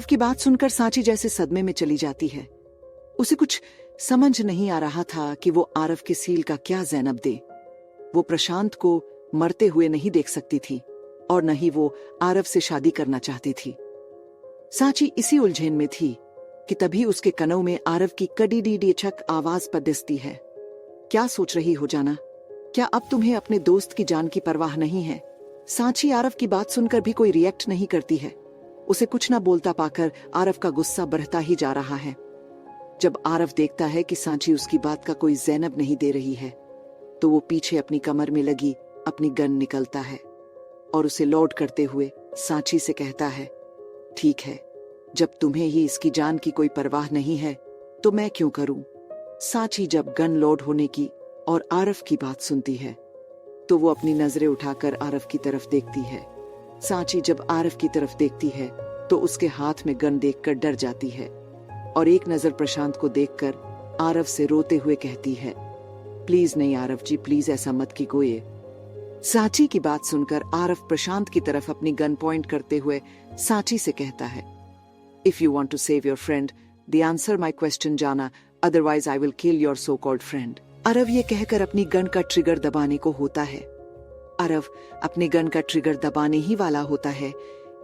की बात सुनकर सांची जैसे सदमे में चली जाती है। उसे कुछ समझ नहीं आ रहा था कि वो आरव के सील का क्या जैनब दे। वो प्रशांत को मरते हुए नहीं देख सकती थी और न ही वो आरव से शादी करना चाहती थी। सांची इसी उलझन में थी कि तभी उसके कनों में आरव की कड़ी डी छक आवाज पदिसती है। क्या सोच रही हो जाना? क्या अब तुम्हें अपने दोस्त की जान की परवाह नहीं है? सांची आरव की बात सुनकर भी कोई रिएक्ट नहीं करती है। उसे कुछ ना बोलता पाकर आरव का गुस्सा बढ़ता ही जा रहा है। जब आरव देखता है कि सांची उसकी बात का कोई जैनब नहीं दे रही है, तो वो पीछे अपनी कमर में लगी अपनी गन निकलता है और उसे लोड करते हुए सांची से कहता है, ठीक है, जब तुम्हें ही इसकी जान की कोई परवाह नहीं है तो मैं क्यों करूं? सांची जब गन लोड होने की और आरव की बात सुनती है तो वो अपनी नजरें उठाकर आरव की तरफ देखती है। सांची जब आरव की तरफ देखती है तो उसके हाथ में गन देखकर डर जाती है और एक नजर प्रशांत को देखकर आरव से रोते हुए कहती है, प्लीज नहीं आरव जी, प्लीज ऐसा मत कीजिए। सांची की बात सुनकर आरव प्रशांत की तरफ अपनी गन पॉइंट करते हुए सांची से कहता है, if you want to save your friend, the answer my question जाना, otherwise I will kill your so called friend. Aarav ये कहकर अपनी गन का ट्रिगर दबाने को होता है। आरव अपने गन का ट्रिगर दबाने ही वाला होता है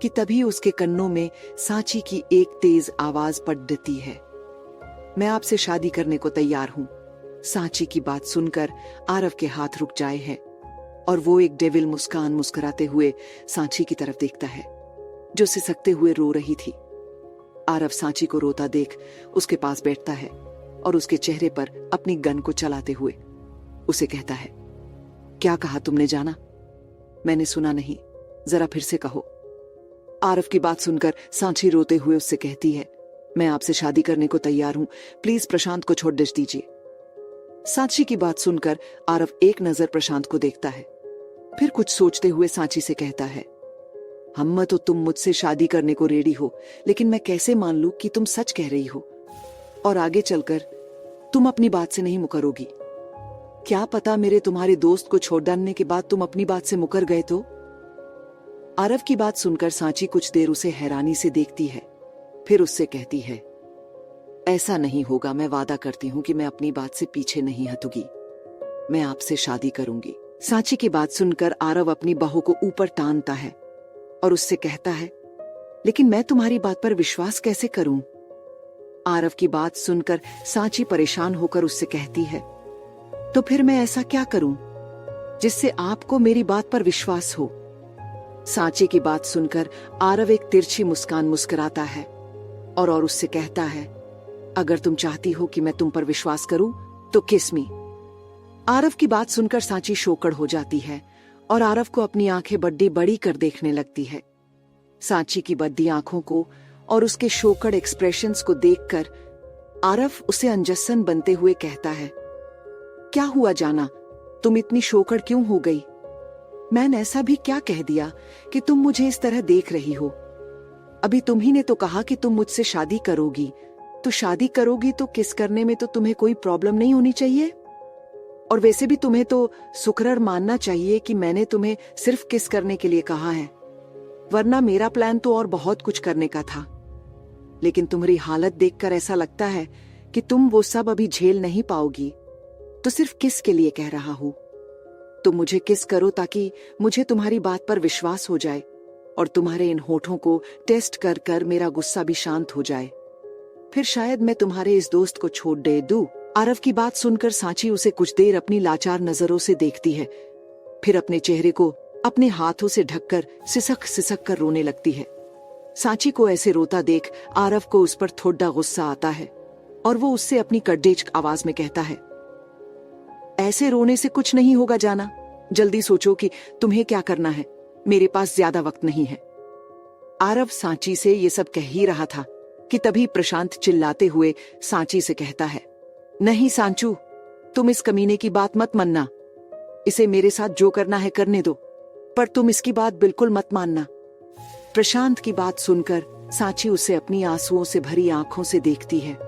कि तभी उसके कन्नों में सांची की एक तेज आवाज पड़ती है, मैं आपसे शादी करने को तैयार हूं। सांची की बात सुनकर आरव के हाथ रुक जाए हैं और वो एक डेविल मुस्कान मुस्कुराते हुए सांची की तरफ देखता है जो सिसकते हुए रो रही थी। आरव सांची को रोता देख उसके पास बैठता है और उसके चेहरे पर अपनी गन को चलाते हुए उसे कहता है, क्या कहा तुमने जाना? मैंने सुना नहीं, जरा फिर से कहो। आरव की बात सुनकर सांची रोते हुए उससे कहती है, मैं आपसे शादी करने को तैयार हूं, प्लीज प्रशांत को छोड़ दीजिए। सांची की बात सुनकर आरव एक नजर प्रशांत को देखता है, फिर कुछ सोचते हुए सांची से कहता है, हम्मा तो तुम मुझसे शादी करने को रेडी हो, लेकिन मैं कैसे मान लूं कि तुम सच कह रही हो और आगे चलकर तुम अपनी बात से नहीं मुकरोगी? क्या पता मेरे तुम्हारे दोस्त को छोड़ डालने के बाद तुम अपनी बात से मुकर गए तो? आरव की बात सुनकर सांची कुछ देर उसे हैरानी से देखती है, फिर उससे कहती है, ऐसा नहीं होगा, मैं वादा करती हूं कि मैं अपनी बात से पीछे नहीं हटूंगी, मैं आपसे शादी करूंगी। सांची की बात सुनकर आरव अपनी बाहों को ऊपर तानता है और उससे कहता है, लेकिन मैं तुम्हारी बात पर विश्वास कैसे करूं? आरव की बात सुनकर सांची परेशान होकर उससे कहती है, तो फिर मैं ऐसा क्या करूं जिससे आपको मेरी बात पर विश्वास हो? सांची की बात सुनकर आरव एक तिरछी मुस्कान मुस्कुराता है और उससे कहता है, अगर तुम चाहती हो कि मैं तुम पर विश्वास करूं तो किस मी। आरव की बात सुनकर सांची शोकड़ हो जाती है और आरव को अपनी आंखें बड़ी बड़ी कर देखने लगती है। सांची की बड़ी आंखों को और उसके शोकड़ एक्सप्रेशंस को देखकर आरव उसे अंजसन बनते हुए कहता है, क्या हुआ जाना, तुम इतनी शोकड़ क्यों हो गई? मैंने ऐसा भी क्या कह दिया कि तुम मुझे इस तरह देख रही हो? अभी तुम ही ने तो कहा कि तुम मुझसे शादी करोगी, तो शादी करोगी तो किस करने में तो तुम्हें कोई प्रॉब्लम नहीं होनी चाहिए। और वैसे भी तुम्हें तो शुक्र मानना चाहिए कि मैंने तुम्हें सिर्फ किस करने के लिए कहा है, वरना मेरा प्लान तो और बहुत कुछ करने का था। लेकिन तुम्हारी हालत देखकर ऐसा लगता है कि तुम वो सब अभी झेल नहीं पाओगी, तो सिर्फ किस के लिए कह रहा हूं। तुम मुझे किस करो ताकि मुझे तुम्हारी बात पर विश्वास हो जाए और तुम्हारे इन होठों को टेस्ट कर कर मेरा गुस्सा भी शांत हो जाए, फिर शायद मैं तुम्हारे इस दोस्त को छोड़ दे दूं। आरव की बात सुनकर सांची उसे कुछ देर अपनी लाचार नजरों से देखती है, फिर अपने चेहरे को अपने हाथों से ढककर सिसक सिसक कर रोने लगती है। सांची को ऐसे रोता देख आरव को उस पर थोड़ा गुस्सा आता है और वो उससे अपनी कड़डेज आवाज में कहता है, ऐसे रोने से कुछ नहीं होगा जाना, जल्दी सोचो कि तुम्हें क्या करना है, मेरे पास ज्यादा वक्त नहीं है। आरव सांची से ये सब कह ही रहा था कि तभी प्रशांत चिल्लाते हुए सांची से कहता है, नहीं सांचू, तुम इस कमीने की बात मत मानना, इसे मेरे साथ जो करना है करने दो, पर तुम इसकी बात बिल्कुल मत मानना। प्रशांत की बात सुनकर सांची उसे अपनी आंसुओं से भरी आंखों से देखती है।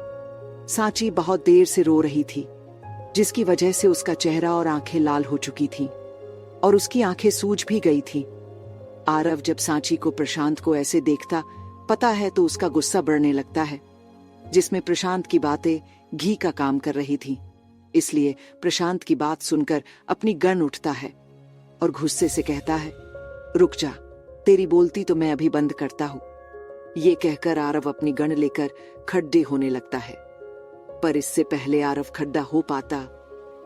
सांची बहुत देर से रो रही थी, जिसकी वजह से उसका चेहरा और आंखें लाल हो चुकी थीं और उसकी आंखें सूज भी गई थीं। आरव जब सांची को प्रशांत को ऐसे देखता पता है तो उसका गुस्सा बढ़ने लगता है, जिसमें प्रशांत की बातें घी का काम कर रही थी। इसलिए प्रशांत की बात सुनकर अपनी गन उठता है और गुस्से से कहता है, रुक जा, तेरी बोलती तो मैं अभी बंद करता हूं। ये कहकर आरव अपनी गन लेकर खड्डे होने लगता है, पर इससे पहले आरव खड्डा हो पाता,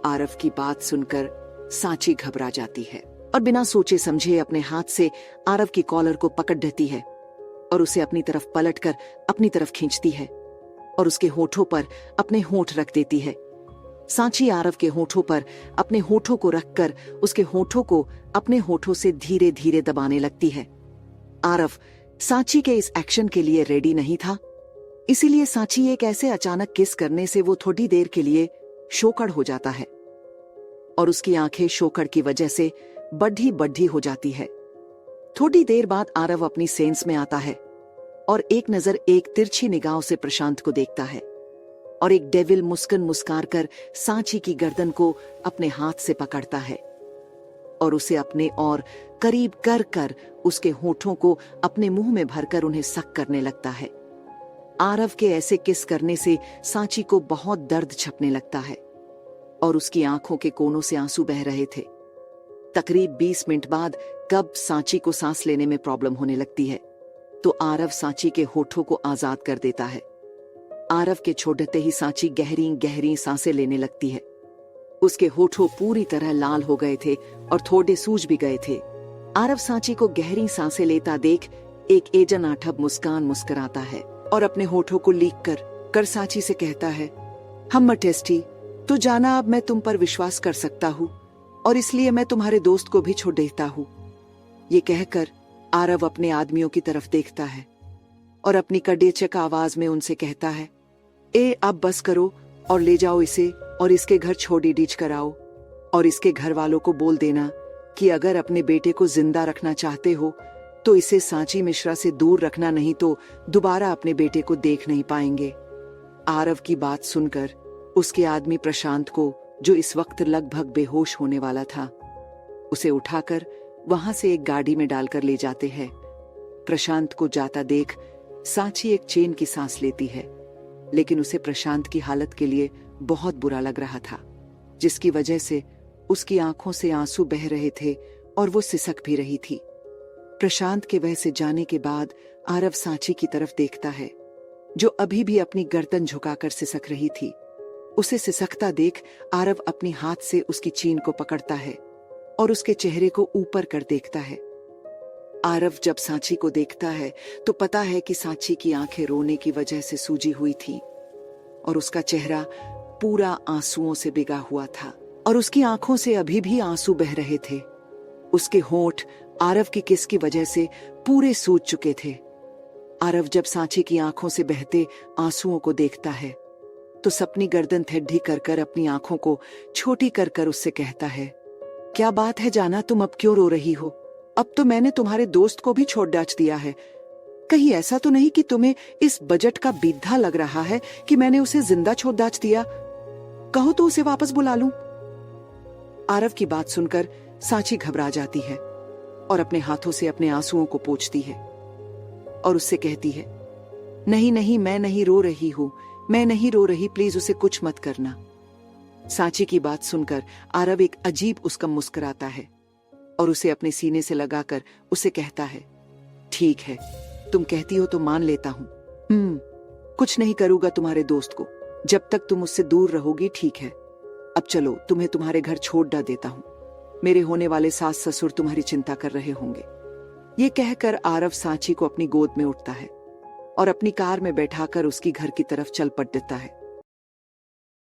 आरव की बात सुनकर सांची घबरा जाती है और बिना सोचे समझे अपने हाथ से आरव की कॉलर को पकड़ देती है और उसे अपनी तरफ पलटकर अपनी तरफ खींचती है और उसके होठों पर अपने होंठ रख देती है। सांची आरव के होठों पर अपने होठों को रखकर उसके होठों को अपने होठों से धीरे धीरे दबाने लगती है। आरव सांची के इस एक्शन के लिए रेडी नहीं था, इसीलिए सांची एक ऐसे अचानक किस करने से वो थोड़ी देर के लिए शोकड़ हो जाता है और उसकी आंखें शोकड़ की वजह से बढ़ी बढ़ी हो जाती है। थोड़ी देर बाद आरव अपनी सेंस में आता है और एक नजर एक तिरछी निगाहों से प्रशांत को देखता है और एक डेविल मुस्कान मुस्कार कर सांची की गर्दन को अपने हाथ से पकड़ता है और उसे अपने और करीब कर कर उसके होठों को अपने मुंह में भरकर उन्हें सक करने लगता है। आरव के ऐसे किस करने से सांची को बहुत दर्द छपने लगता है और उसकी आंखों के कोनों से आंसू बह रहे थे। तकरीब 20 मिनट बाद कब सांची को सांस लेने में प्रॉब्लम होने लगती है तो आरव सांची के होठों को आजाद कर देता है। आरव के छोड़ते ही सांची गहरी गहरी सांसें लेने लगती है। उसके होठों पूरी तरह लाल हो गए थे और थोड़े सूज भी गए थे। आरव सांची को गहरी सांसें लेता देख एक एजन आठब मुस्कान मुस्कुराता है और अपने होठों को लीक कर सांची से कहता है, हमर टेस्टी, तो जाना अब मैं तुम पर विश्वास कर सकता हूँ और इसलिए मैं तुम्हारे दोस्त को भी छोड़ देता हूँ। ये कहकर आरव अपने आदमियों की तरफ देखता है और अपनी कड़ेचक आवाज में उनसे कहता है, ए अब बस करो और ले जाओ इसे और इसके घर छोड़ी डीच कराओ और इसके घर वालों को बोल देना कि अगर अपने बेटे को जिंदा रखना चाहते हो तो इसे सांची मिश्रा से दूर रखना, नहीं तो दोबारा अपने बेटे को देख नहीं पाएंगे। आरव की बात सुनकर उसके आदमी प्रशांत को, जो इस वक्त लगभग बेहोश होने वाला था, उसे उठाकर वहां से एक गाड़ी में डालकर ले जाते हैं। प्रशांत को जाता देख सांची एक चैन की सांस लेती है, लेकिन उसे प्रशांत की हालत के लिए बहुत बुरा लग रहा था, जिसकी वजह से उसकी आंखों से आंसू बह रहे थे और वो सिसक भी रही थी। प्रशांत के वैसे जाने के बाद आरव सांची की तरफ देखता है, जो अभी भी अपनी गर्दन झुकाकर सिसक रही थी। उसे सिसकता देख आरव अपनी हाथ से उसकी चीन को पकड़ता है और उसके चेहरे को ऊपर कर देखता है। आरव जब सांची को देखता है तो पता है कि सांची की आंखें रोने की वजह से सूजी हुई थी और उसका चेहरा पूरा आंसुओं से भिगा हुआ था और उसकी आंखों से अभी भी आंसू बह रहे थे। उसके होंठ आरव की किस की वजह से पूरे सूज चुके थे। आरव जब सांची की आंखों से बहते आंसुओं को देखता है तो सपनी गर्दन ठेढ़ी कर अपनी आंखों को छोटी कर उससे कहता है, क्या बात है जाना, तुम अब क्यों रो रही हो? अब तो मैंने तुम्हारे दोस्त को भी छोड़ डाच दिया है। कहीं ऐसा तो नहीं कि तुम्हें इस बजट का बिद्धा लग रहा है कि मैंने उसे जिंदा छोड़ डाच दिया? कहो तो उसे वापस बुला लूं। आरव की बात सुनकर सांची घबरा जाती है और अपने हाथों से अपने आंसुओं को पोंछती है और उससे कहती है, नहीं नहीं, मैं नहीं रो रही हूं, मैं नहीं रो रही, प्लीज उसे कुछ मत करना। सांची की बात सुनकर आरव एक अजीब उसका मुस्कुराता है और उसे अपने सीने से लगाकर उसे कहता है, ठीक है, तुम कहती हो तो मान लेता हूं। कुछ नहीं करूंगा तुम्हारे दोस्त को, जब तक तुम उससे दूर रहोगी, ठीक है। अब चलो, तुम्हें तुम्हारे घर छोड़ डा देता हूं। मेरे होने वाले सास ससुर तुम्हारी चिंता कर रहे होंगे। ये कहकर आरव सांची को अपनी गोद में उठता है और अपनी कार में बैठाकर उसकी घर की तरफ चल पड़ता है।